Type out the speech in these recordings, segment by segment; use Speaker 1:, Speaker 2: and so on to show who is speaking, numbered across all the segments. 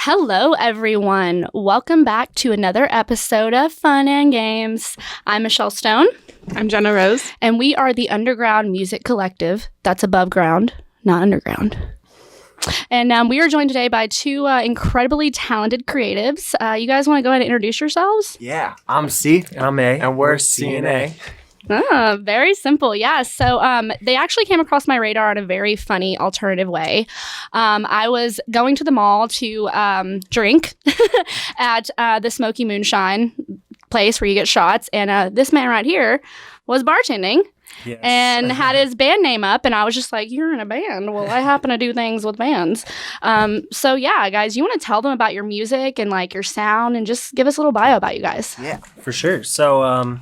Speaker 1: Hello, everyone. Welcome back to another episode of Fun and Games. I'm Michelle Stone.
Speaker 2: I'm Jenna Rose.
Speaker 1: And we are the underground music collective that's above ground, not underground. And we are joined today by two incredibly talented creatives. You guys want to go ahead and introduce yourselves?
Speaker 3: Yeah, I'm C.
Speaker 4: And I'm A.
Speaker 3: And we're C and A.
Speaker 1: Very simple. Yeah. So they actually came across my radar in a very funny alternative way. I was going to the mall to drink at the Smoky Moonshine place where you get shots. And this man right here was bartending. Yes. And had his band name up, and I was just like, you're in a band. Well, I happen to do things with bands. So yeah, guys, you want to tell them about your music and like your sound and just give us a little bio about you guys.
Speaker 4: Yeah, for sure. So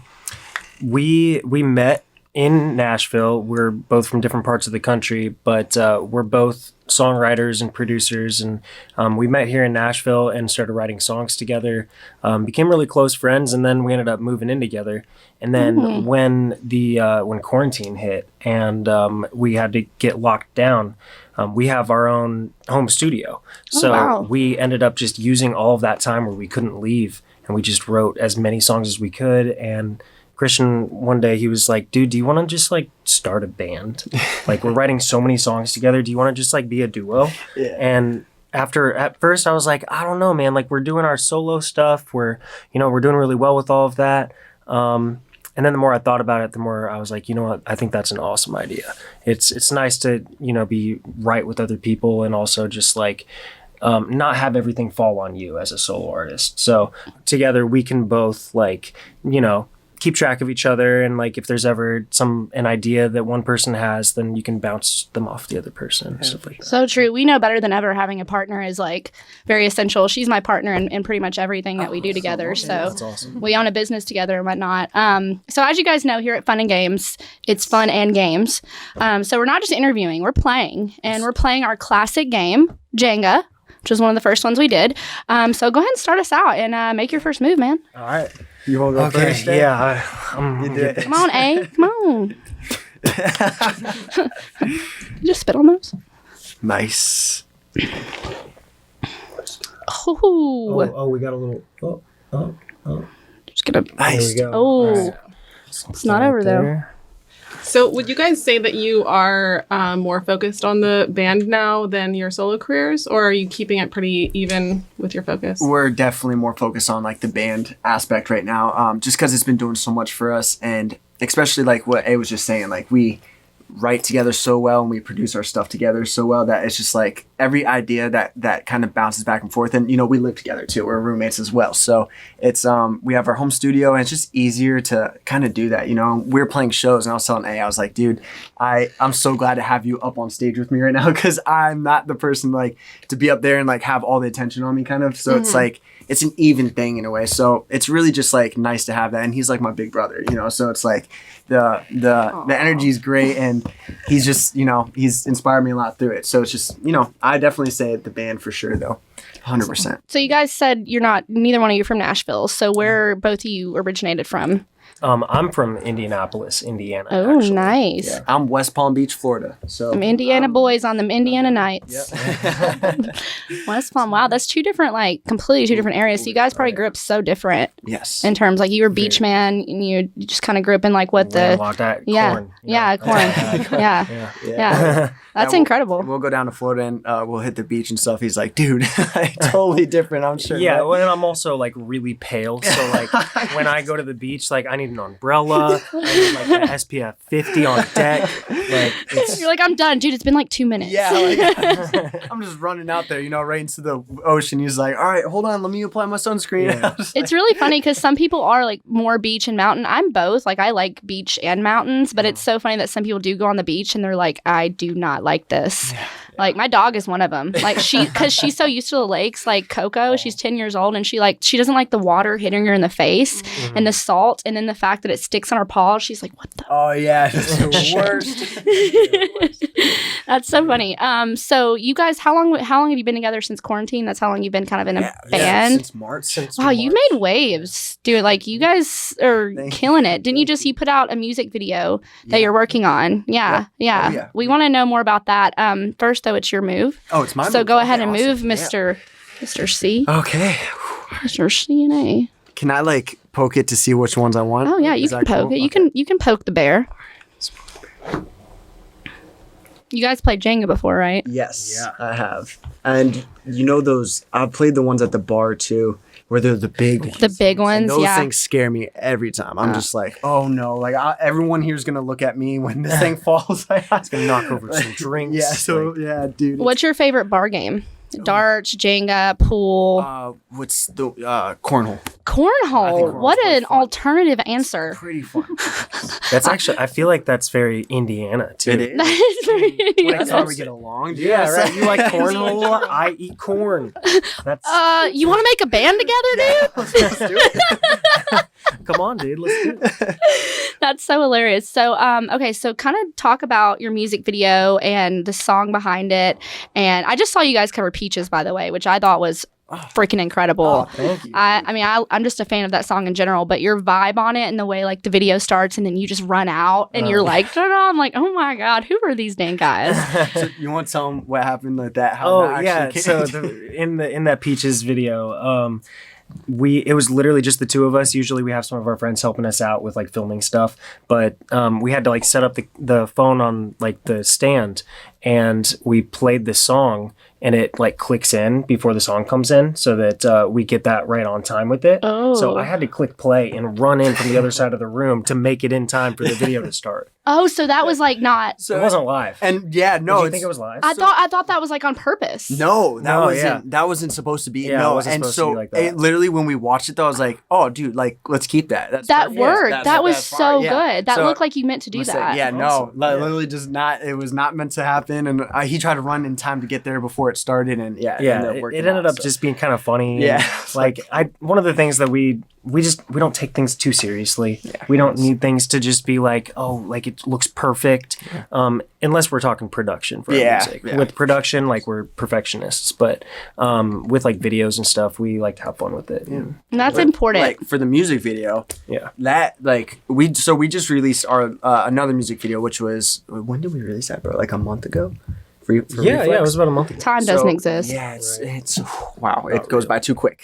Speaker 4: we met in Nashville. We're both from different parts of the country, but we're both songwriters and producers, and we met here in Nashville and started writing songs together, became really close friends, and then we ended up moving in together. And then when quarantine hit and we had to get locked down, we have our own home studio. So we ended up just using all of that time where we couldn't leave, and we just wrote as many songs as we could. And Christian, one day he was like, dude, do you want to just like start a band? Like, we're writing so many songs together. Do you want to just like be a duo? Yeah. And at first I was like, I don't know, man, like we're doing our solo stuff. We're doing really well with all of that. And then the more I thought about it, the more I was like, you know what? I think that's an awesome idea. It's nice to, be right with other people and also just like, not have everything fall on you as a solo artist. So together we can both like, keep track of each other, and like if there's ever an idea that one person has, then you can bounce them off the other person. Stuff like that.
Speaker 1: So true. We know better than ever having a partner is like very essential. She's my partner in pretty much everything that we do together. So that's awesome. We own a business together and whatnot. So as you guys know, here at Fun and Games, it's fun and games. So we're not just interviewing, we're playing, and we're playing our classic game, Jenga, which was one of the first ones we did. So go ahead and start us out and make your first move, man.
Speaker 3: All right. You want to go first?
Speaker 4: Yeah.
Speaker 1: Come on, A. Come on. You just spit on those?
Speaker 3: Nice.
Speaker 1: Oh,
Speaker 4: we got a little.
Speaker 1: Just gonna.
Speaker 3: Nice.
Speaker 4: There we go.
Speaker 1: Oh,
Speaker 4: right.
Speaker 1: It's not over though.
Speaker 2: So would you guys say that you are more focused on the band now than your solo careers, or are you keeping it pretty even with your focus?
Speaker 3: We're definitely more focused on like the band aspect right now, just because it's been doing so much for us, and especially like what A was just saying, like we write together so well and we produce our stuff together so well that it's just like every idea that kind of bounces back and forth. And we live together too, we're roommates as well, so it's we have our home studio and it's just easier to kind of do that. We're playing shows and I was telling A, I was like, dude, I'm so glad to have you up on stage with me right now, because I'm not the person like to be up there and like have all the attention on me kind of, so it's like it's an even thing in a way, so it's really just like nice to have that. And he's like my big brother, so it's like the energy is great, and he's just he's inspired me a lot through it. So it's just I definitely say the band for sure though, 100%.
Speaker 1: So you guys said neither one of you from Nashville. So where both of you originated from?
Speaker 4: I'm from Indianapolis, Indiana.
Speaker 1: Oh,
Speaker 4: actually.
Speaker 1: Nice.
Speaker 3: Yeah. I'm West Palm Beach, Florida. So
Speaker 1: some Indiana boys on them Indiana nights.
Speaker 3: Yep.
Speaker 1: West Palm. Wow, that's completely two different areas. So you guys probably grew up so different.
Speaker 3: Yes.
Speaker 1: In terms like you were beach man, and you just kind of grew up in like what
Speaker 4: corn.
Speaker 1: corn.
Speaker 4: Yeah.
Speaker 1: Yeah. That's incredible.
Speaker 3: We'll go down to Florida and we'll hit the beach and stuff. He's like, dude, totally different, I'm sure.
Speaker 4: Yeah, well, and I'm also like really pale, so like when I go to the beach, like I need an umbrella, I need like an SPF 50 on deck. Like
Speaker 1: you're like, I'm done, dude. It's been like 2 minutes.
Speaker 3: Yeah, like, I'm just running out there, right into the ocean. He's like, all right, hold on, let me apply my sunscreen.
Speaker 4: Yeah.
Speaker 1: It's really funny because some people are like more beach and mountain. I'm both. Like I like beach and mountains, but it's so funny that some people do go on the beach and they're like, I do not like this. Yeah. Like my dog is one of them. Like because she's so used to the lakes. Like Coco, she's 10 years old, and she doesn't like the water hitting her in the face and the salt, and then the fact that it sticks on her paws. She's like, what the?
Speaker 3: Oh yeah, it's the worst.
Speaker 1: That's so funny. So you guys, how long have you been together since quarantine? That's how long you've been kind of in a band?
Speaker 3: Since March.
Speaker 1: Wow, you made waves, dude. Like you guys are killing it. Didn't you put out a music video that you're working on? Yeah.
Speaker 3: Oh, yeah.
Speaker 1: We want to know more about that. First though, it's your move.
Speaker 3: Oh, it's my move.
Speaker 1: So go ahead and
Speaker 3: awesome.
Speaker 1: move, Mr. Mr. C.
Speaker 3: Okay.
Speaker 1: Mr. CNA.
Speaker 3: Can I like poke it to see which ones I want?
Speaker 1: Oh yeah, you
Speaker 3: Is
Speaker 1: can
Speaker 3: that
Speaker 1: poke
Speaker 3: cool?
Speaker 1: it. You
Speaker 3: Okay.
Speaker 1: can poke the bear. You guys played Jenga before, right?
Speaker 3: Yes,
Speaker 4: Yeah.
Speaker 3: I have. And you know those? I've played the ones at the bar too, where they're the big ones.
Speaker 1: The big
Speaker 3: And
Speaker 1: ones,
Speaker 3: those
Speaker 1: yeah.
Speaker 3: things scare me every time. I'm just like, oh no! Like everyone here's gonna look at me when this thing falls.
Speaker 4: It's gonna knock over some drinks.
Speaker 3: Yeah. So
Speaker 4: like-
Speaker 3: yeah, dude.
Speaker 1: What's your favorite bar game? Darts, Jenga, pool,
Speaker 3: What's the cornhole?
Speaker 1: cornhole.
Speaker 3: cornhole's
Speaker 1: What
Speaker 3: quite
Speaker 1: an
Speaker 3: fun.
Speaker 1: alternative answer.
Speaker 3: Pretty fun.
Speaker 4: That's actually, I feel like that's very Indiana too.
Speaker 3: It is.
Speaker 1: That is very.
Speaker 3: That's how we get along. Dude.
Speaker 4: Yeah, right. You like cornhole? I eat corn. That's
Speaker 1: You want to make a band together, dude?
Speaker 3: Let's do it.
Speaker 4: come on, dude. Let's do it.
Speaker 1: That's so hilarious. So, okay, so kind of talk about your music video and the song behind it. And I just saw you guys cover Peaches, by the way, which I thought was freaking incredible.
Speaker 3: Oh, thank you.
Speaker 1: I'm just a fan of that song in general, but your vibe on it and the way like the video starts and then you just run out and you're like, ta-da, I'm like, oh my God, who are these dang guys?
Speaker 3: So you want to tell them what happened like that? How
Speaker 4: Oh
Speaker 3: that
Speaker 4: yeah.
Speaker 3: actually
Speaker 4: So
Speaker 3: came-
Speaker 4: in that Peaches video, it was literally just the two of us. Usually we have some of our friends helping us out with like filming stuff, but we had to like set up the phone on like the stand, and we played the song, and it like clicks in before the song comes in, so that we get that right on time with it.
Speaker 1: Oh.
Speaker 4: So I had to click play and run in from the other side of the room to make it in time for the video to start.
Speaker 1: Oh, so that was like not.
Speaker 3: So
Speaker 4: It wasn't live.
Speaker 3: And yeah, no,
Speaker 4: Did you
Speaker 3: it's,
Speaker 4: think it was live?
Speaker 1: I thought that was like on purpose.
Speaker 3: no, that
Speaker 4: No,
Speaker 3: wasn't
Speaker 4: yeah.
Speaker 3: that wasn't supposed to be.
Speaker 4: Yeah, it
Speaker 3: no,
Speaker 4: wasn't
Speaker 3: and
Speaker 4: supposed
Speaker 3: so
Speaker 4: to be like that.
Speaker 3: it literally when we watched it though, I was like, oh, dude, like let's keep that. That's
Speaker 1: That
Speaker 3: perfect.
Speaker 1: worked.
Speaker 3: That's-
Speaker 1: That was
Speaker 3: that's
Speaker 1: so
Speaker 3: fine. Yeah.
Speaker 1: good. That
Speaker 3: So-
Speaker 1: looked like you meant to do
Speaker 3: Listen,
Speaker 1: that.
Speaker 3: yeah, no,
Speaker 4: Awesome.
Speaker 3: like,
Speaker 4: Yeah.
Speaker 3: literally just not. It was not meant to happen, and
Speaker 1: Mm-hmm.
Speaker 3: he tried to run in time to get there before it started, and yeah,
Speaker 4: Yeah,
Speaker 3: ended up
Speaker 4: it
Speaker 3: working
Speaker 4: ended
Speaker 3: out,
Speaker 4: up
Speaker 3: so.
Speaker 4: just being kind of funny.
Speaker 3: Yeah.
Speaker 4: and, like one of the things that we don't take things too seriously. We don't need things to just be like, oh, like it looks perfect. Unless we're talking production for our music.
Speaker 3: yeah.
Speaker 4: With production, like we're perfectionists, but with like videos and stuff, we like to have fun with it.
Speaker 1: And that's important.
Speaker 3: Like for the music video,
Speaker 4: Yeah.
Speaker 3: that like we just released our another music video, which was when did we release that, bro? Like a month ago. For
Speaker 4: Yeah,
Speaker 3: Reflex?
Speaker 4: it was about a month ago.
Speaker 1: Time doesn't exist.
Speaker 3: Yeah, it's wow, it goes by too quick.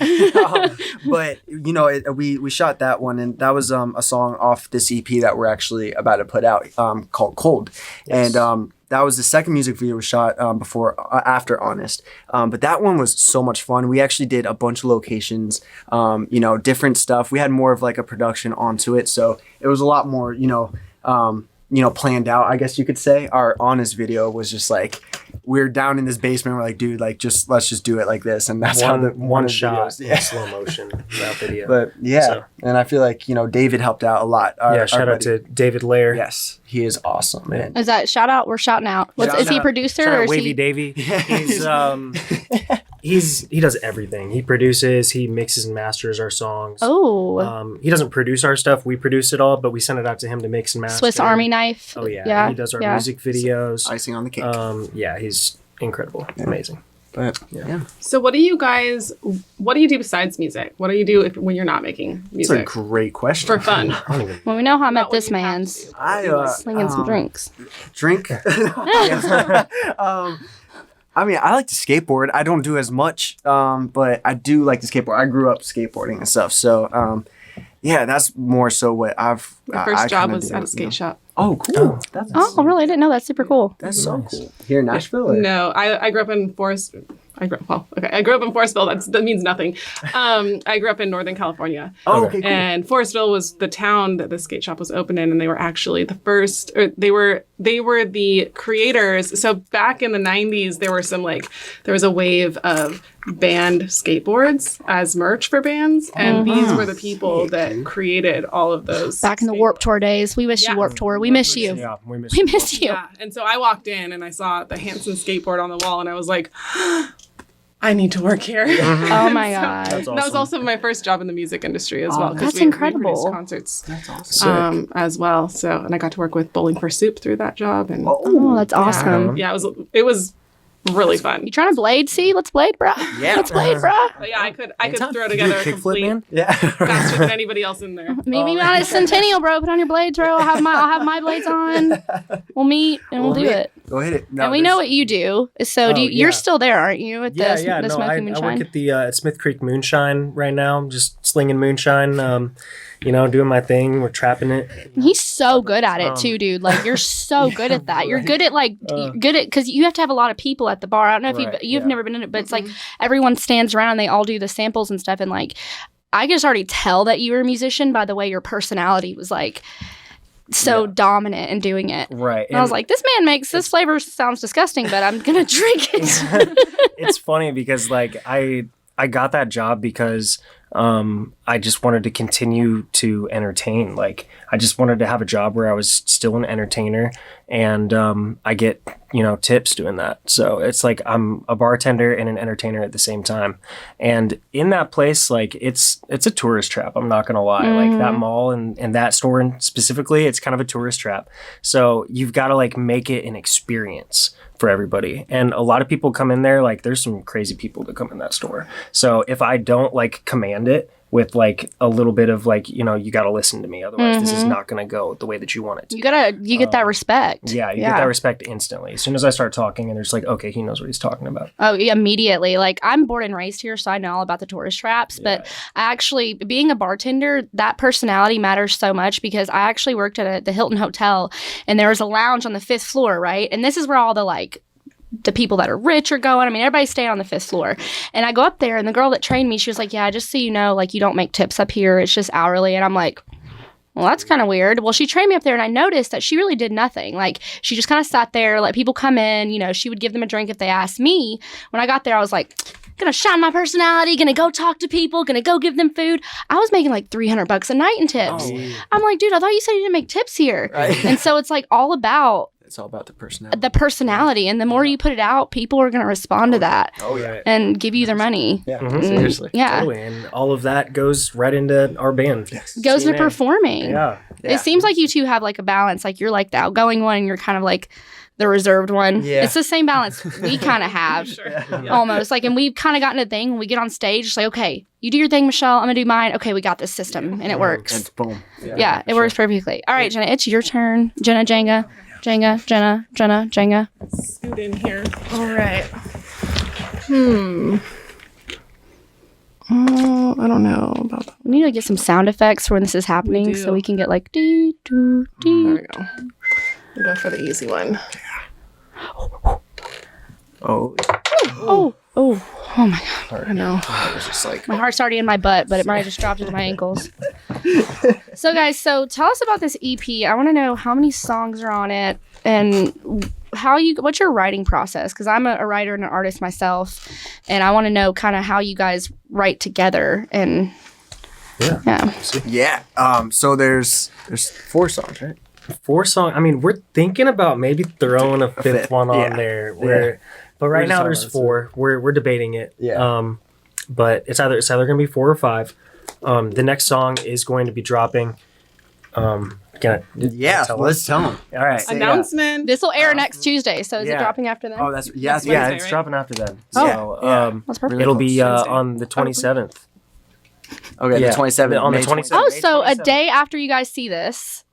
Speaker 3: But you know, we shot that one, and that was a song off this EP that we're actually about to put out called Cold,
Speaker 4: Yes.
Speaker 3: and that was the second music video we shot after Honest. But that one was so much fun. We actually did a bunch of locations, different stuff. We had more of like a production onto it, so it was a lot more, planned out, I guess you could say. Our Honest video was just like, we're down in this basement. We're like, dude, like let's just do it like this, and that's how the
Speaker 4: one
Speaker 3: of the
Speaker 4: shot
Speaker 3: videos-
Speaker 4: in
Speaker 3: Yeah.
Speaker 4: slow motion that video.
Speaker 3: But yeah,
Speaker 4: So-
Speaker 3: and I feel like David helped out a lot. Our
Speaker 4: shout out
Speaker 3: buddy.
Speaker 4: to David Lair.
Speaker 3: Yes, he is awesome, man.
Speaker 1: Is that shout out? We're shouting out.
Speaker 3: Shout
Speaker 1: Is he a
Speaker 3: out.
Speaker 1: producer
Speaker 4: Shout
Speaker 1: or
Speaker 4: out
Speaker 1: is
Speaker 4: Wavy
Speaker 1: he?
Speaker 4: Davy. He does everything. He produces, he mixes and masters our songs.
Speaker 1: Oh,
Speaker 4: He doesn't produce our stuff. We produce it all, but we send it out to him to mix and master.
Speaker 1: Swiss Army knife.
Speaker 4: Oh yeah.
Speaker 1: yeah.
Speaker 4: He does our
Speaker 1: yeah.
Speaker 4: music videos.
Speaker 3: Icing on the cake.
Speaker 4: Yeah, he's incredible. Amazing.
Speaker 3: But
Speaker 4: Yeah.
Speaker 2: So what do you do besides music? What do you do when you're not making
Speaker 3: it's a
Speaker 2: music?
Speaker 3: grean question.
Speaker 2: For fun.
Speaker 4: I don't even
Speaker 1: Well, we know how I met
Speaker 2: Not what
Speaker 1: this
Speaker 2: you have to
Speaker 1: man's
Speaker 2: do.
Speaker 3: I
Speaker 1: slinging some drinks.
Speaker 3: drink. I mean, I like to skateboard. I don't do as much, but I do like to skateboard. I grew up skateboarding and stuff, so yeah, that's more so what I've.
Speaker 2: My first
Speaker 3: I
Speaker 2: job
Speaker 3: kinda
Speaker 2: was
Speaker 3: do,
Speaker 2: at a skate shop.
Speaker 3: Oh, cool. That's
Speaker 1: Oh, really? I didn't know. That's super cool.
Speaker 3: That's so cool. Here in Nashville. Or?
Speaker 2: No, I grew up in Forest. I grew up in Forestville. That means nothing. I grew up in Northern California.
Speaker 3: Oh, okay, cool.
Speaker 2: And Forestville was the town that the skate shop was open in, and they were actually the first. Or they were the creators. So back in the '90s, there was a wave of banned skateboards as merch for bands, and these were the people that created all of those.
Speaker 1: Back in the Warp Tour days. We wish you
Speaker 2: Yeah.
Speaker 1: Warp Tour. We miss you.
Speaker 4: Yeah, we miss
Speaker 1: We
Speaker 4: you.
Speaker 1: miss you.
Speaker 2: Yeah, and so I walked in and I saw the Hanson skateboard on the wall, and I was like, I need to work here.
Speaker 1: Oh my god.
Speaker 4: That's
Speaker 2: That was
Speaker 4: awesome.
Speaker 2: also my first job in the music industry as well. 'cause
Speaker 1: That's
Speaker 2: we
Speaker 1: incredible.
Speaker 2: produced concerts
Speaker 3: That's awesome.
Speaker 2: as well. So, and I got to work with Bowling for Soup through that job. And
Speaker 1: Oh, that's awesome.
Speaker 2: yeah, it was really fun.
Speaker 1: You trying to blade? See, let's blade, bro.
Speaker 3: Yeah.
Speaker 1: Let's blade, bro.
Speaker 2: But yeah, I could
Speaker 4: Anytime.
Speaker 2: throw
Speaker 4: You do
Speaker 2: together
Speaker 4: a
Speaker 2: a
Speaker 4: kickflip,
Speaker 2: complete
Speaker 4: man?
Speaker 3: Yeah.
Speaker 2: faster than anybody else in there.
Speaker 1: Maybe on a Centennial, bro. Put on your blades, bro. I'll have my blades on. We'll meet and we'll do it.
Speaker 3: Go hit it. No,
Speaker 1: And we know what you do. So
Speaker 4: Oh,
Speaker 1: you're
Speaker 4: yeah.
Speaker 1: still there, aren't you? At the
Speaker 4: I
Speaker 1: Smoking Moonshine.
Speaker 4: work at the at Smith Creek Moonshine right now. I'm just slinging moonshine, doing my thing. We're trapping it.
Speaker 1: He's so good at it too, dude. Like you're so good at that. You're good at because you have to have a lot of people at the bar. I don't know if
Speaker 4: Right,
Speaker 1: you've never been in it, but it's like everyone stands around and they all do the samples and stuff. And like I could just already tell that you were a musician by the way your personality was like so dominant in doing it.
Speaker 4: Right.
Speaker 1: And I was like, this man makes this flavor sounds disgusting, but I'm gonna drink it.
Speaker 4: It's funny because like I got that job because I just wanted to continue to entertain. Like I just wanted to have a job where I was still an entertainer and I get, tips doing that. So it's like I'm a bartender and an entertainer at the same time. And in that place, like it's a tourist trap. I'm not gonna lie. Like that mall and that store specifically, it's kind of a tourist trap. So you've got to like make it an experience for everybody. And a lot of people come in there, like there's some crazy people that come in that store. So if I don't like command it with like a little bit of like, you got to listen to me. Otherwise this is not going to go the way that you want it to.
Speaker 1: You get that respect.
Speaker 4: Yeah, you get that respect instantly. As soon as I start talking and there's like, okay, he knows what he's talking about.
Speaker 1: Oh, yeah, immediately. Like I'm born and raised here, so I know all about the tourist traps. But I actually, being a bartender, that personality matters so much because I actually worked at the Hilton Hotel, and there was a lounge on the 5th floor, right? And this is where all the people that are rich are going. I mean, everybody's staying on the 5th floor. And I go up there, and the girl that trained me, she was like, yeah, just so you know, like, you don't make tips up here. It's just hourly. And I'm like, well, that's kind of weird. Well, she trained me up there, and I noticed that she really did nothing. Like, she just kind of sat there, let people come in. She would give them a drink if they asked me. When I got there, I was like, gonna shine my personality, gonna go talk to people, gonna go give them food. I was making like $300 a night in tips. I'm like, dude, I thought you said you didn't make tips here.
Speaker 3: Right.
Speaker 1: And so it's like all about
Speaker 3: It's all about the personality.
Speaker 1: the personality, and the more you put it out, people are going to respond to that
Speaker 3: Oh yeah.
Speaker 1: and give you their money.
Speaker 3: Yeah.
Speaker 1: Mm,
Speaker 3: Seriously.
Speaker 1: Yeah.
Speaker 4: Totally. And all of that goes right into our band.
Speaker 1: Goes to
Speaker 4: CNA.
Speaker 1: performing.
Speaker 4: Yeah.
Speaker 3: Yeah.
Speaker 1: It seems like you two have like a balance. Like you're like the outgoing one and you're kind of like the reserved one.
Speaker 3: Yeah.
Speaker 1: It's the same balance we kind of have almost. Like, and we've kind of gotten a thing when we get on stage, it's like, okay, you do your thing, Michelle. I'm going to do mine. Okay, we got this system and it works.
Speaker 3: And boom.
Speaker 1: Yeah, it works perfectly. All right, Jenna, it's your turn. Jenna, Jenga. Jenga, Jenna, Jenga.
Speaker 2: Scoot in here.
Speaker 1: All right.
Speaker 2: Oh, I don't know about that.
Speaker 1: We need to get some sound effects for when this is happening
Speaker 2: do.
Speaker 1: so we can get like dee doo dee.
Speaker 2: There we go. We'll go for the easy one.
Speaker 3: Oh.
Speaker 1: Oh my god.
Speaker 2: I know.
Speaker 3: It was just like.
Speaker 1: My heart's already in my butt, but it might have just dropped into my ankles. So guys, tell us about this EP. I want to know how many songs are on it and what's your writing process? Because I'm a writer and an artist myself, and I want to know kind of how you guys write together and
Speaker 3: Yeah. So there's 4 songs, right?
Speaker 4: 4 songs. I mean, we're thinking about maybe throwing a fifth one on there. But right now there's 4. We're debating it.
Speaker 3: Yeah.
Speaker 4: But it's either gonna be 4 or 5. The next song is going to be dropping.
Speaker 3: Yeah. Let's tell them.
Speaker 4: All right.
Speaker 2: Announcement.
Speaker 1: this will air next Tuesday. So is it
Speaker 4: yeah.
Speaker 1: dropping after that?
Speaker 3: Oh, that's
Speaker 2: That's
Speaker 3: yeah.
Speaker 4: Yeah,
Speaker 2: Wednesday,
Speaker 4: it's
Speaker 2: right?
Speaker 4: dropping after then.
Speaker 3: Oh.
Speaker 4: So
Speaker 3: Yeah.
Speaker 1: That's perfect.
Speaker 4: it'll be
Speaker 2: Wednesday.
Speaker 4: on the 27th.
Speaker 3: Okay,
Speaker 4: Yeah.
Speaker 3: the 27th.
Speaker 4: On the
Speaker 3: May
Speaker 4: 27th.
Speaker 1: Oh,
Speaker 4: May
Speaker 1: so a
Speaker 4: 27th.
Speaker 1: day after you guys see this,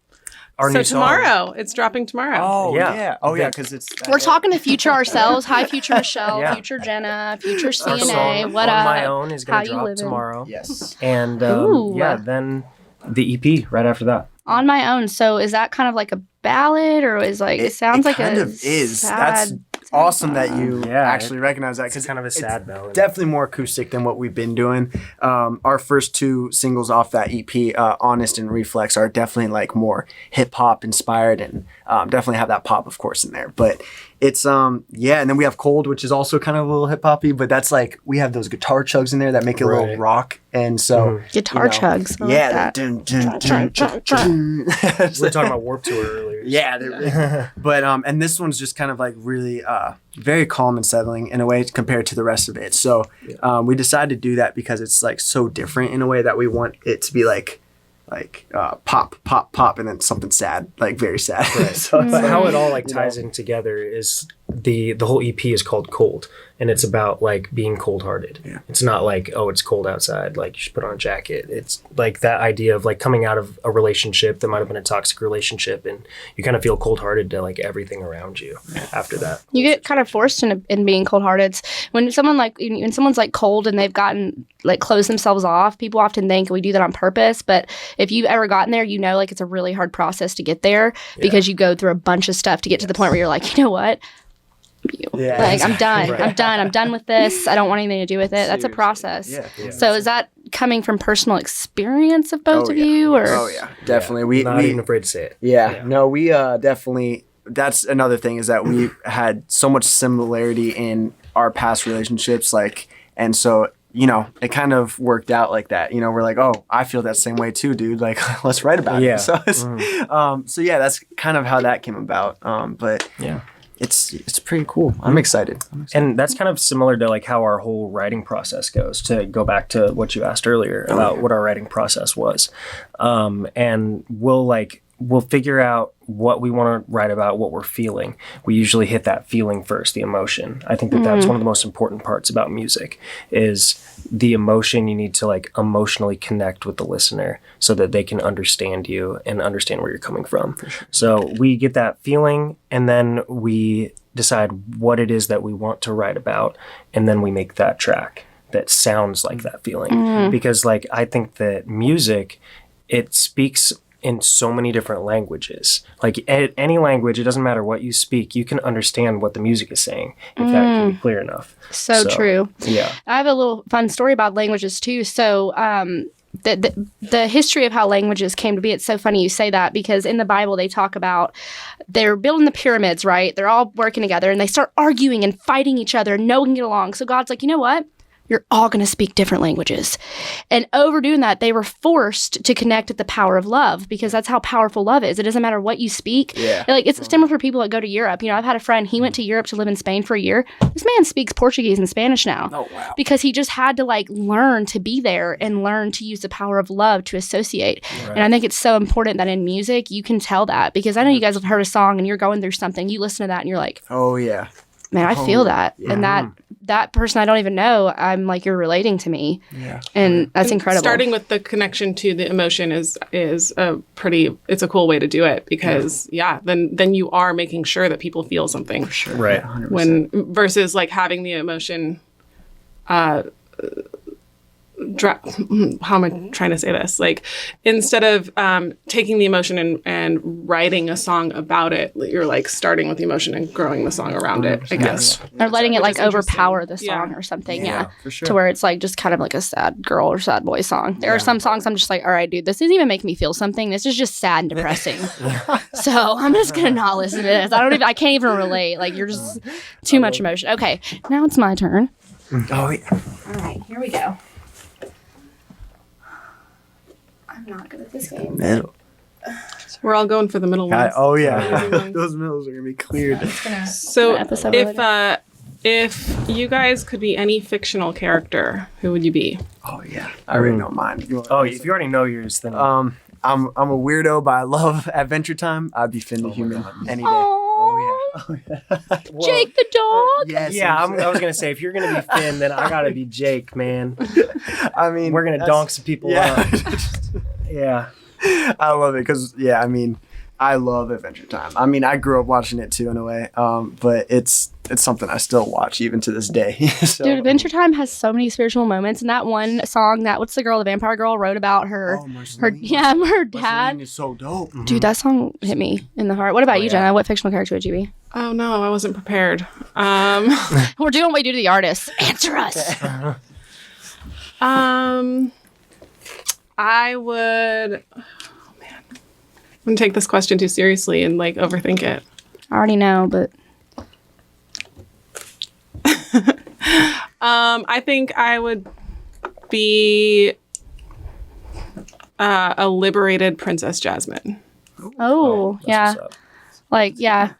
Speaker 4: Our
Speaker 2: So
Speaker 4: new song.
Speaker 2: tomorrow. It's dropping tomorrow.
Speaker 3: Oh
Speaker 4: Yeah.
Speaker 3: yeah. Oh yeah, because it's.
Speaker 1: we're talking to future ourselves. Hi, future Michelle,
Speaker 4: Yeah.
Speaker 1: future Jenna, future
Speaker 4: Our
Speaker 1: CNA.
Speaker 4: song
Speaker 1: What
Speaker 4: On
Speaker 1: up?
Speaker 4: My Own is
Speaker 1: How
Speaker 4: going to
Speaker 1: you
Speaker 4: drop
Speaker 1: living?
Speaker 4: tomorrow.
Speaker 3: Yes.
Speaker 4: And
Speaker 1: Ooh.
Speaker 4: then the EP right after that.
Speaker 1: On My Own. So is that kind of like a ballad, or is like it sounds like
Speaker 3: kind
Speaker 1: a
Speaker 3: of is.
Speaker 1: sad
Speaker 3: That's awesome that you
Speaker 4: Yeah,
Speaker 3: actually recognize that
Speaker 4: It's
Speaker 3: because
Speaker 4: kind of a sad ballad.
Speaker 3: definitely more acoustic than what we've been doing. Our first 2 singles off that EP, Honest and Reflex, are definitely like more hip hop inspired and definitely have that pop, of course, in there. But it's and then we have Cold, which is also kind of a little hip hoppy, but that's like we have those guitar chugs in there that make it a little
Speaker 4: Right.
Speaker 3: rock, and so
Speaker 1: guitar chugs. I like
Speaker 3: yeah,
Speaker 1: that.
Speaker 3: dun, dun, dun, dun, dun.
Speaker 4: We were talking about Warped Tour earlier.
Speaker 3: Yeah, but and this one's just kind of like really very calm and settling in a way compared to the rest of it. So we decided to do that because it's like so different in a way that we want it to be like pop, and then something sad, like very sad.
Speaker 4: Right.
Speaker 3: So it's
Speaker 4: But
Speaker 3: like,
Speaker 4: how it all like ties in together is the whole EP is called Cold, and it's about like being cold-hearted.
Speaker 3: Yeah.
Speaker 4: It's not like, oh, it's cold outside, like you should put on a jacket. It's like that idea of like coming out of a relationship that might have been a toxic relationship, and you kind of feel cold-hearted to like everything around you after that.
Speaker 1: You get kind of forced in being cold-hearted. When someone's like cold and they've gotten like closed themselves off, people often think we do that on purpose. But if you've ever gotten there, you know, like it's a really hard process to get there because you go through a bunch of stuff to get to the point where you're like, you know what?
Speaker 3: Yeah,
Speaker 1: like I'm done.
Speaker 4: Right.
Speaker 1: I'm done with this. I don't want anything to do with it. That's a process.
Speaker 3: Yeah.
Speaker 1: So is that coming from personal experience of both of
Speaker 3: yeah.
Speaker 1: you, or?
Speaker 3: Oh yeah, definitely.
Speaker 4: Not even afraid to say it.
Speaker 3: Yeah. No, we definitely. That's another thing is that we had so much similarity in our past relationships, like, and so you know it kind of worked out like that. You know, we're like, oh, I feel that same way too, dude. Like, let's write about it. So, it's, so yeah, that's kind of how that came about. But
Speaker 4: Yeah.
Speaker 3: it's pretty cool. I'm excited.
Speaker 4: And that's kind of similar to like how our whole writing process goes, to go back to what you asked earlier about what our writing process was. And we'll figure out what we want to write about, what we're feeling. We usually hit that feeling first, the emotion. I think that's one of the most important parts about music is the emotion. You need to like emotionally connect with the listener so that they can understand you and understand where you're coming from. Sure. So we get that feeling, and then we decide what it is that we want to write about, and then we make that track that sounds like that feeling. Because like I think that music, it speaks in so many different languages. Like any language, it doesn't matter what you speak, you can understand what the music is saying if that can be clear enough.
Speaker 1: So true.
Speaker 4: Yeah.
Speaker 1: I have a little fun story about languages too. So the history of how languages came to be, it's so funny you say that, because in the Bible they talk about they're building the pyramids, right? They're all working together and they start arguing and fighting each other and no one can get along. So God's like, you know what? You're all going to speak different languages. And over doing that, they were forced to connect with the power of love, because that's how powerful love is. It doesn't matter what you speak.
Speaker 3: Yeah.
Speaker 1: Like, it's similar for people that go to Europe. You know, I've had a friend, he went to Europe to live in Spain for a year. This man speaks Portuguese and Spanish now.
Speaker 3: Oh, wow.
Speaker 1: Because he just had to like learn to be there and learn to use the power of love to associate. Right. And I think it's so important that in music, you can tell that, because I know you guys have heard a song and you're going through something. You listen to that and you're like,
Speaker 3: oh yeah,
Speaker 1: man, I feel that.
Speaker 3: Yeah.
Speaker 1: And that person I don't even know, I'm like, you're relating to me.
Speaker 3: Yeah.
Speaker 1: And that's incredible.
Speaker 2: Starting with the connection to the emotion is it's a cool way to do it, because then you are making sure that people feel something. For
Speaker 3: sure.
Speaker 4: Right.
Speaker 3: 100%.
Speaker 2: Versus like having the emotion how am I trying to say this? Like, instead of taking the emotion and writing a song about it, you're like starting with the emotion and growing the song around it, I guess.
Speaker 1: Or letting it like
Speaker 2: Which is
Speaker 1: overpower the
Speaker 2: interesting.
Speaker 1: song or something. Yeah.
Speaker 3: For sure.
Speaker 1: To where it's like just kind of like a sad girl or sad boy song. There are some songs I'm just like, all right, dude, this doesn't even make me feel something. This is just sad and depressing. So I'm just gonna not listen to this. I can't even relate. Like, you're just too much emotion. Okay, now it's my turn.
Speaker 3: Oh yeah.
Speaker 1: All right, here we go. I'm not good at this game.
Speaker 3: Middle.
Speaker 2: We're all going for the middle ones.
Speaker 3: Oh yeah. Those middles are gonna be cleared.
Speaker 2: So
Speaker 1: episode
Speaker 2: if you guys could be any fictional character, who would you be?
Speaker 3: Oh yeah. I already know mine.
Speaker 4: Oh, if you already know yours, then
Speaker 3: I'm a weirdo, but I love Adventure Time. I'd be Finn the Human any day. Oh yeah.
Speaker 1: Jake the dog.
Speaker 3: Yes.
Speaker 4: yeah, I was gonna say, if you're gonna be Finn, then I gotta be Jake, man.
Speaker 3: I mean,
Speaker 4: We're gonna donk some people up. Yeah.
Speaker 3: I love it because I mean, I love Adventure Time. I mean, I grew up watching it too in a way, but it's something I still watch even to this day. So,
Speaker 1: Dude, Adventure Time has so many spiritual moments, and that one song, what's the girl, the vampire girl, wrote about her her dad.
Speaker 3: Marceline is so dope.
Speaker 1: Dude, that song hit me in the heart. What about you, Jenna? What fictional character would you be?
Speaker 2: Oh no, I wasn't prepared.
Speaker 1: We're doing what we do to the artists. Answer us.
Speaker 2: I would. Oh man, I'm gonna take this question too seriously and like overthink it.
Speaker 1: I already know, but
Speaker 2: I think I would be a liberated Princess Jasmine.
Speaker 1: oh yeah.
Speaker 4: What's up.
Speaker 1: Like, yeah.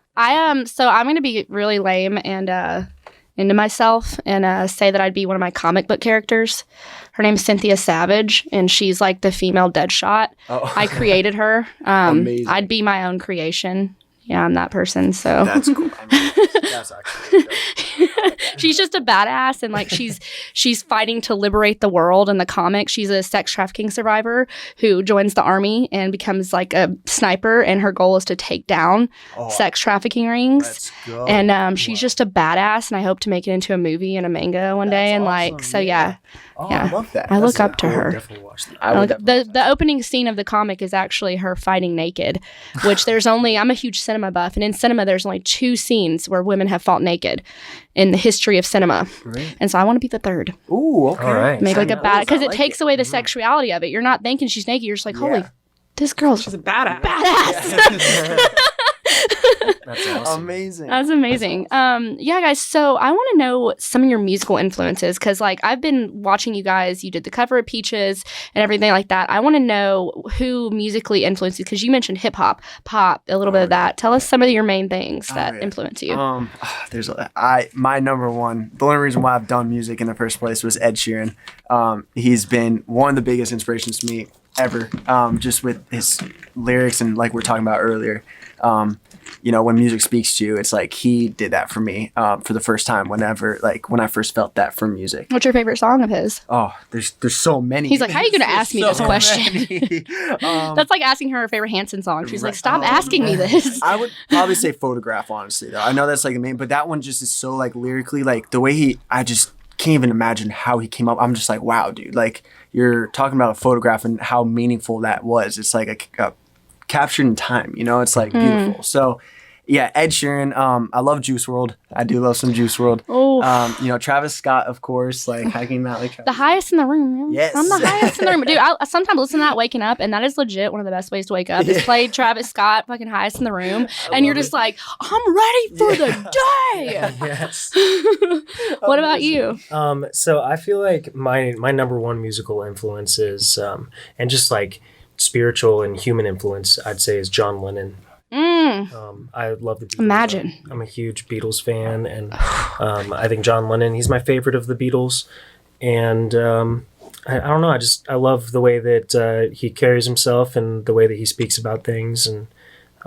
Speaker 1: So I'm gonna be really lame and into myself and say that I'd be one of my comic book characters. Her name's Cynthia Savage, and she's like the female Deadshot.
Speaker 3: Oh.
Speaker 1: I created her.
Speaker 3: Amazing.
Speaker 1: I'd be my own creation. yeah, I'm that person. So
Speaker 3: That's cool. I mean, that's actually really dope.
Speaker 1: she's just a badass, and like she's fighting to liberate the world. In the comic, she's a sex trafficking survivor who joins the army and becomes like a sniper, and her goal is to take down sex trafficking rings.
Speaker 3: Let's go.
Speaker 1: And she's just a badass, and I hope to make it into a movie and a manga one day. And
Speaker 3: awesome.
Speaker 1: like, so yeah.
Speaker 3: Oh,
Speaker 1: Yeah.
Speaker 3: I love that.
Speaker 1: I look up to
Speaker 4: I would
Speaker 1: her.
Speaker 4: definitely watch that.
Speaker 3: I would
Speaker 1: The opening scene of the comic is actually her fighting naked, which I'm a huge cinema buff, and in cinema there's only 2 scenes where women have fought naked in the history of cinema.
Speaker 3: Great.
Speaker 1: And so I want to be the third.
Speaker 3: Ooh, okay.
Speaker 4: All right.
Speaker 1: Make like a bad, because it
Speaker 3: I like
Speaker 1: takes away the sexuality of it. You're not thinking she's naked. You're just like, holy,
Speaker 3: Yeah.
Speaker 1: this girl's
Speaker 2: She's a badass.
Speaker 1: badass.
Speaker 4: That's awesome.
Speaker 3: Amazing.
Speaker 1: That's amazing. Yeah, guys. So I want to know some of your musical influences, because like I've been watching you guys. You did the cover of Peaches and everything like that. I want to know who musically influenced you, because you mentioned hip hop, pop, a little bit of that. Tell us some of your main things that
Speaker 3: yeah.
Speaker 1: influence you.
Speaker 3: My number one. The only reason why I've done music in the first place was Ed Sheeran. He's been one of the biggest inspirations to me ever. Just with his lyrics and like we were talking about earlier. When music speaks to you, it's like he did that for me for the first time when I first felt that from music.
Speaker 1: What's your favorite song of his?
Speaker 3: Oh, there's so many.
Speaker 1: He's like, how are you going to ask me this question?
Speaker 3: many.
Speaker 1: That's like asking her favorite Hanson song. She's like, stop asking me this.
Speaker 3: I would probably say Photograph, honestly, though. I know that's like the main, but that one just is so like lyrically, like the way I just can't even imagine how he came up. I'm just like, wow, dude, like you're talking about a photograph and how meaningful that was. It's like a captured in time, it's like beautiful. So yeah, Ed Sheeran. I love Juice WRLD. I do love some Juice WRLD.
Speaker 1: Oh.
Speaker 3: Travis Scott, of course. Like, how can you not like Travis?
Speaker 1: The highest in the room.
Speaker 3: Yes.
Speaker 1: I'm the highest in the room. Dude, I sometimes listen to that waking up, and that is legit one of the best ways to wake up. Is play Travis Scott, fucking highest in the room, and you're just like, I'm ready for the day.
Speaker 4: Yes.
Speaker 1: What about you?
Speaker 4: So I feel like my number one musical influence is, and just like spiritual and human influence, I'd say, is John Lennon. I love the Beatles.
Speaker 1: Imagine.
Speaker 4: I'm a huge Beatles fan, and I think John Lennon, he's my favorite of the Beatles. And I don't know, I love the way that he carries himself and the way that he speaks about things. And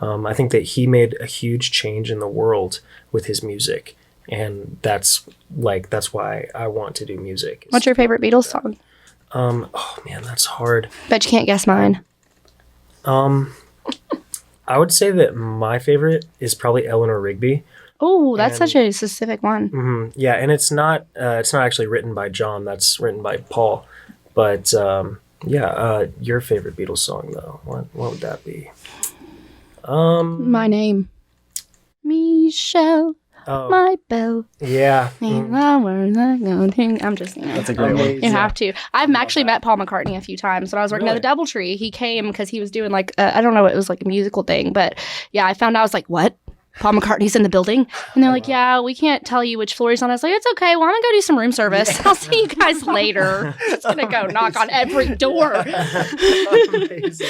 Speaker 4: I think that he made a huge change in the world with his music. And that's why I want to do music.
Speaker 1: What's your favorite Beatles song?
Speaker 4: Oh man, that's hard.
Speaker 1: Bet you can't guess mine.
Speaker 4: I would say that my favorite is probably Eleanor Rigby.
Speaker 1: Oh, that's such a specific one.
Speaker 4: Yeah, and it's not actually written by John. That's written by Paul. But your favorite Beatles song though? What would that be?
Speaker 1: My name, Michelle. My bell.
Speaker 4: Yeah.
Speaker 1: I'm just,
Speaker 3: That's a great one.
Speaker 1: you have to. I've actually met Paul McCartney a few times when I was working at the Doubletree. He came because he was doing like, I don't know, it was like a musical thing. But yeah, I found out, I was like, what? Paul McCartney's in the building? And they're like, yeah, we can't tell you which floor he's on. I was like, it's okay. Well, I'm going to go do some room service. I'll see you guys later. Just going to go knock on every door.
Speaker 3: Amazing.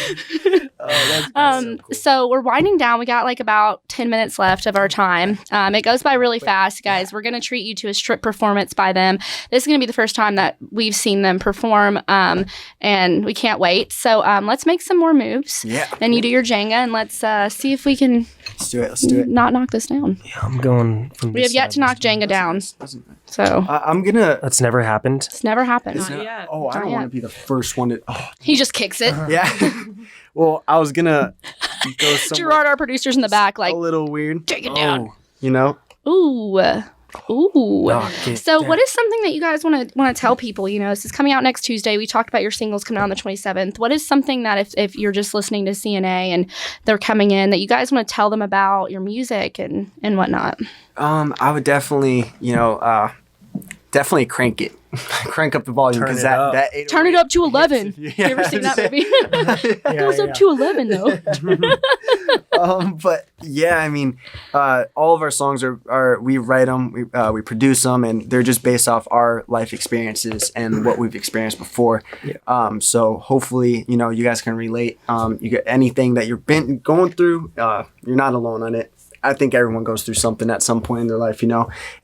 Speaker 3: That's so cool.
Speaker 1: So we're winding down. We got like about 10 minutes left of our time. It goes by really fast, guys. We're going to treat you to a strip performance by them. This is going to be the first time that we've seen them perform, and we can't wait. So let's make some more moves.
Speaker 3: Yeah.
Speaker 1: And you do your Jenga, and let's see if we can
Speaker 3: Let's do it.
Speaker 1: not knock this down.
Speaker 4: Yeah, I'm going from
Speaker 1: We have yet to knock Jenga down. So
Speaker 3: I'm gonna.
Speaker 4: That's never happened.
Speaker 1: it's never happened.
Speaker 2: Not yet.
Speaker 3: Oh, I don't
Speaker 1: Not
Speaker 3: want
Speaker 1: yet.
Speaker 3: to be the first one to. Oh,
Speaker 1: He just kicks it.
Speaker 3: yeah. Well, I was gonna go somewhere
Speaker 1: Gerard, our producer's in the back, like,
Speaker 3: a little weird.
Speaker 1: take it down.
Speaker 3: Oh,
Speaker 1: Ooh.
Speaker 4: Knock it
Speaker 1: So
Speaker 4: down.
Speaker 1: what is something that you guys want to tell people? This is coming out next Tuesday. We talked about your singles coming out on the 27th. What is something that if you're just listening to CNA and they're coming in, that you guys want to tell them about your music and whatnot?
Speaker 3: I would definitely, definitely crank it. Crank up the volume,
Speaker 4: Turn
Speaker 3: because
Speaker 4: it up.
Speaker 3: that
Speaker 1: Turn it up to 11.
Speaker 3: Yeah.
Speaker 1: You ever seen that movie? It goes up to 11 though.
Speaker 3: But yeah, I mean, all of our songs are we write them, we produce them, and they're just based off our life experiences and what we've experienced before.
Speaker 4: Yeah.
Speaker 3: So hopefully, you guys can relate. You get anything that you've been going through, you're not alone on it. I think everyone goes through something at some point in their life,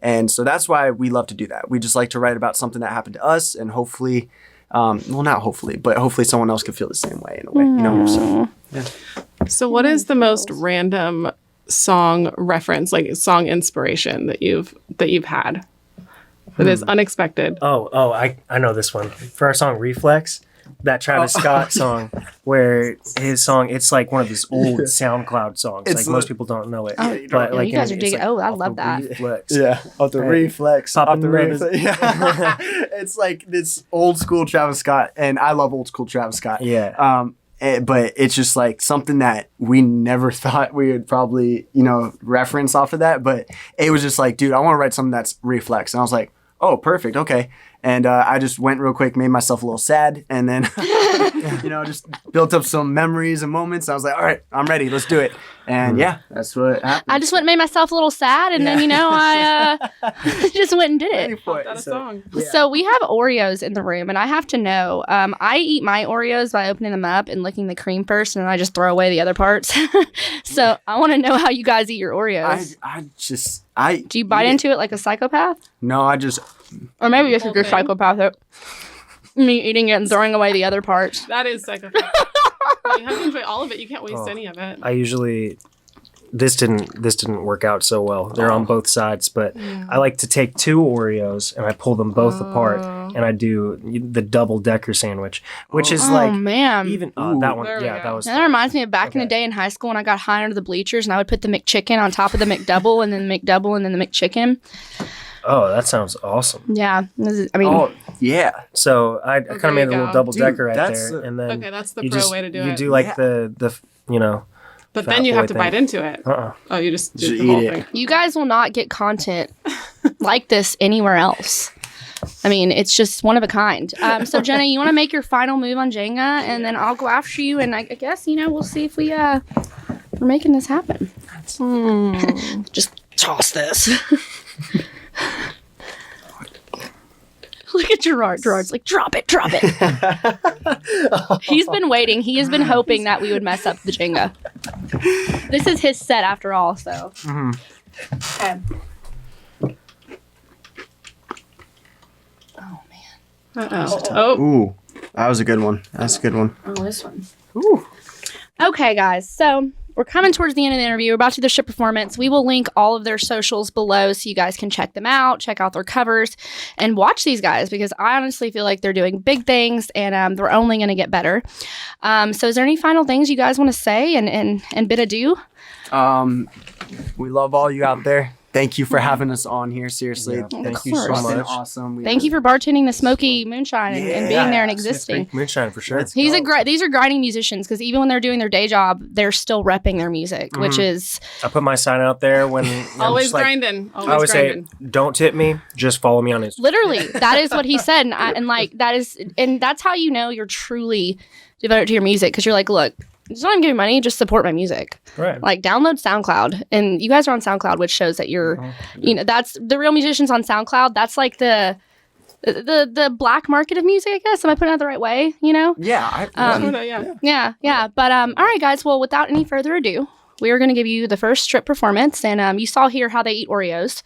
Speaker 3: and so that's why we love to do that. We just like to write about something that happened to us, and hopefully, not hopefully, but hopefully someone else could feel the same way in a way, So, yeah.
Speaker 2: So what is the most random song reference, like song inspiration that you've had that is unexpected?
Speaker 4: I know this one. For our song Reflex, that Travis Scott song, where his song, it's like one of his old SoundCloud songs.
Speaker 3: It's
Speaker 4: like most people don't know it.
Speaker 1: Oh,
Speaker 4: but like
Speaker 1: you guys are
Speaker 4: it's
Speaker 1: digging.
Speaker 4: like
Speaker 1: I
Speaker 4: off
Speaker 1: love
Speaker 4: the
Speaker 1: that.
Speaker 4: Reflex.
Speaker 3: Yeah, off the
Speaker 4: Right.
Speaker 3: reflex.
Speaker 4: Popping
Speaker 3: Off the
Speaker 4: brothers.
Speaker 3: reflex. Yeah. It's like this old school Travis Scott, and I love old school Travis Scott.
Speaker 4: Yeah.
Speaker 3: But it's just like something that we never thought we would probably, reference off of that. But it was just like, dude, I want to write something that's reflex. And I was like, oh, perfect. Okay. And I just went real quick, made myself a little sad, and then, just built up some memories and moments. I was like, all right, I'm ready. Let's do it. And yeah, that's what happened.
Speaker 1: I just went and made myself a little sad, and then I just went and did
Speaker 3: Ready
Speaker 1: it.
Speaker 3: for
Speaker 2: That a
Speaker 3: it.
Speaker 2: song.
Speaker 1: So we have Oreos in the room, and I have to know. I eat my Oreos by opening them up and licking the cream first, and then I just throw away the other parts. So I want to know how you guys eat your Oreos. Do you bite into it like a psychopath?
Speaker 3: No, I just,
Speaker 1: Or maybe this is
Speaker 2: Whole
Speaker 1: just
Speaker 2: thing?
Speaker 1: psychopathic. Me eating it and throwing away the other parts.
Speaker 2: That is psychopath. You have to enjoy all of it. You can't waste any of it.
Speaker 4: I usually this didn't work out so well. They're on both sides, but I like to take 2 Oreos and I pull them both apart and I do the double decker sandwich, which is
Speaker 1: Oh,
Speaker 4: like
Speaker 1: man.
Speaker 4: even
Speaker 3: Ooh.
Speaker 4: that one.
Speaker 2: There we
Speaker 4: Yeah,
Speaker 2: go.
Speaker 4: that was.
Speaker 1: That reminds me of back in the
Speaker 4: Okay.
Speaker 1: day in high school when I got high under the bleachers and I would put the McChicken on top of the McDouble and then the McDouble and then the McChicken.
Speaker 4: Oh, that sounds awesome.
Speaker 1: Yeah. I mean,
Speaker 3: oh, yeah.
Speaker 4: So I kind
Speaker 2: there
Speaker 4: of made
Speaker 2: you
Speaker 4: a little
Speaker 2: go.
Speaker 4: double
Speaker 3: Dude,
Speaker 4: decker right
Speaker 3: that's
Speaker 4: there,
Speaker 3: a-
Speaker 4: and then
Speaker 2: Okay, that's the
Speaker 4: you
Speaker 2: pro
Speaker 4: just
Speaker 2: way to do
Speaker 4: you
Speaker 2: it.
Speaker 4: do like
Speaker 3: Yeah.
Speaker 4: the
Speaker 2: But
Speaker 4: fat
Speaker 2: then you
Speaker 4: boy
Speaker 2: have to
Speaker 4: thing.
Speaker 2: bite into it.
Speaker 4: uh-uh.
Speaker 2: Oh, you just
Speaker 3: Just
Speaker 2: do the
Speaker 3: eat
Speaker 2: whole
Speaker 3: it.
Speaker 2: thing.
Speaker 1: you guys will not get content like this anywhere else. I mean, it's just one of a kind. So Jenna, you want to make your final move on Jenga, and then I'll go after you, and I guess we'll see if we're making this happen. Just toss this. Look at Gerard. Gerard's like, drop it. He's been waiting. He has been hoping that we would mess up the Jenga. This is his set after all, so. Okay. Oh, man.
Speaker 2: Oh,
Speaker 3: Ooh, that was a good one. That's a good one.
Speaker 1: Oh, this one. Ooh. Okay, guys. So we're coming towards the end of the interview. We're about to do the ship performance. We will link all of their socials below so you guys can check them out, check out their covers, and watch these guys because I honestly feel like they're doing big things and they're only going to get better. So is there any final things you guys want to say and bid adieu?
Speaker 3: We love all you out there. Thank you for having us on here. Seriously,
Speaker 4: Yeah.
Speaker 3: thank
Speaker 1: Of
Speaker 3: you so
Speaker 1: course.
Speaker 3: much.
Speaker 4: much.
Speaker 3: Awesome.
Speaker 1: Thank you for bartending the smoky moonshine and being
Speaker 3: Yeah.
Speaker 1: there and
Speaker 4: Smith
Speaker 1: existing.
Speaker 4: Creek Moonshine for sure.
Speaker 3: Let's
Speaker 1: These
Speaker 3: go.
Speaker 1: are grinding musicians because even when they're doing their day job, they're still repping their music, which is
Speaker 4: I put my sign out there when I'm
Speaker 2: always
Speaker 4: just like,
Speaker 2: grinding.
Speaker 4: I always
Speaker 2: Always
Speaker 4: say,
Speaker 2: grinding.
Speaker 4: don't tip me, just follow me on Instagram.
Speaker 1: literally that is what he said, and that's how you know you're truly devoted to your music because you're like, look, just don't even give me money, just support my music.
Speaker 4: Right.
Speaker 1: Like download SoundCloud, and you guys are on SoundCloud, which shows that you're, that's the real musicians on SoundCloud. That's like the black market of music, I guess. Am I putting it the right way?
Speaker 3: Yeah.
Speaker 1: Yeah. But all right, guys. Well, without any further ado, we are going to give you the first strip performance, and you saw here how they eat Oreos.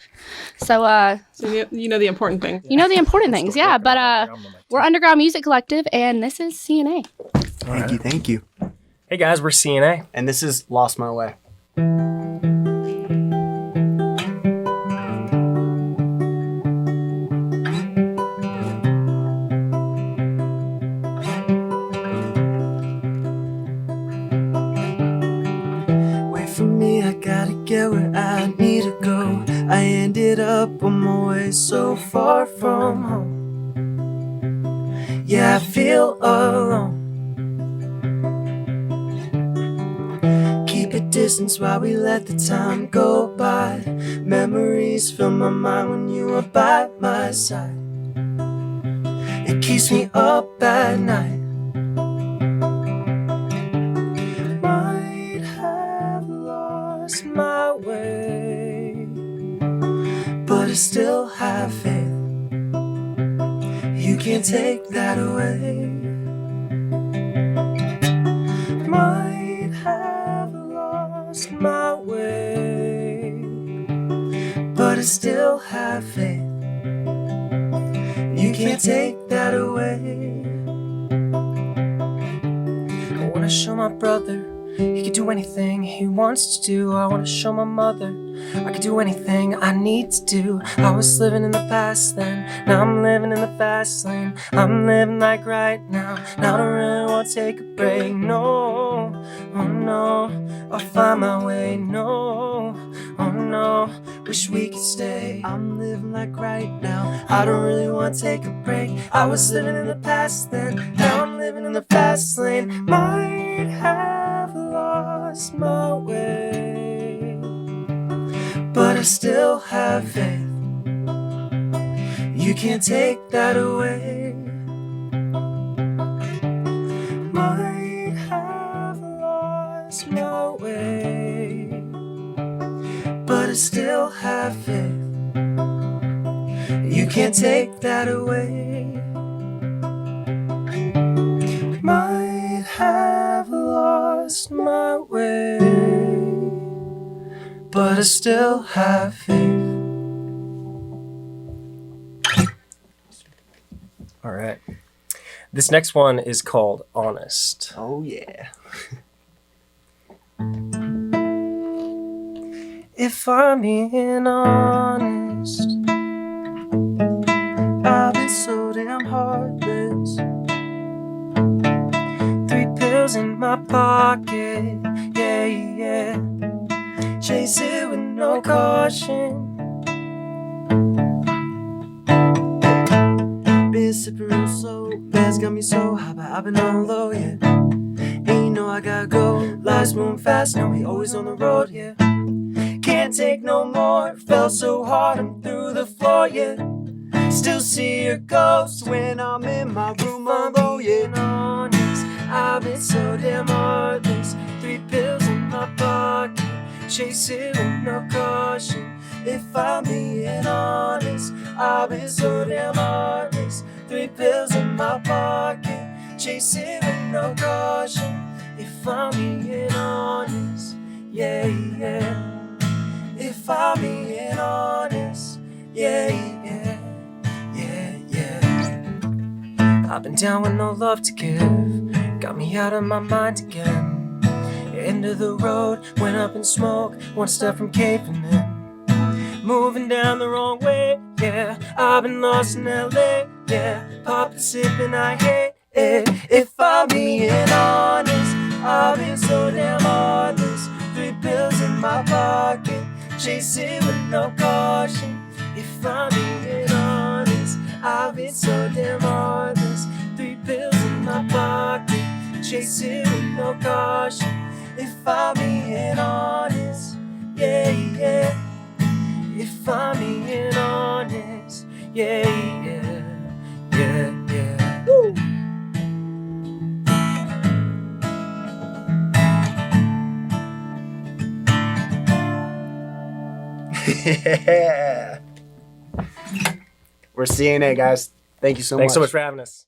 Speaker 1: So
Speaker 2: So you know the important thing.
Speaker 1: you know the important things, yeah. But we're Underground Music Collective, and this is CNA.
Speaker 3: Thank you.
Speaker 4: Hey guys, we're CNA.
Speaker 3: And this is Lost My Way. Wait for me, I gotta get where I need to go. I ended up on my way so far from home. Yeah, I feel alone. Keep a distance while we let the time go by. Memories fill my mind when you are by my side. It keeps me up at night. Might have lost my way, but I still have faith. You can't take that away. Might have lost my way, but I still have faith. You can't take that away. I wanna show my brother
Speaker 4: He could do anything he wants to do. I wanna show my mother I could do anything I need to do. I was living in the past then, now I'm living in the fast lane. I'm living like right now, now I don't really wanna take a break. No, oh no, I'll find my way. No, oh no, wish we could stay. I'm living like right now, I don't really wanna take a break. I was living in the past then, now I'm living in the fast lane. Might have lost my way, but I still have faith. You can't take that away. Might have lost my way, but I still have faith. You can't take that away. Might have lost my way, but I still have faith. All right. This next one is called Honest.
Speaker 3: Oh yeah.
Speaker 4: If I'm being honest, I've been so damn heartless. 3 pills in my pocket, yeah, yeah. Chase it with no caution. Been sipping real slow, man's got me so high, but I've been on low, yeah. And you know I gotta go, life's moving fast, now we always on the road, yeah. Can't take no more, fell so hard I'm through the floor, yeah. Still see your ghost when I'm in my room alone, yeah. Honest, I've been so damn heartless. 3 pills in my pocket, chase it with no caution. If I'm being honest, I've been so damn heartless. 3 pills in my pocket, chase it with no caution. If I'm being honest, yeah, yeah. If I'm being honest, yeah, yeah, yeah, yeah. I've been down with no love to give, got me out of my mind again. End of the road, went up in smoke, one step from caving in. Moving down the wrong way, yeah. I've been lost in LA, yeah. Poppin', sippin', I hate it. If I'm being honest, I've been so damn heartless. 3 pills in my pocket, chase it with no caution. If I'm being honest, I've been so damn heartless. 3 pills in my pocket, chase it with no caution. If I'm being honest, yeah, yeah. If I'm being honest, yeah, yeah, yeah, yeah. Woo!
Speaker 3: Yeah. We're seeing it, guys. Thank you so much.
Speaker 4: Thanks so much for having us.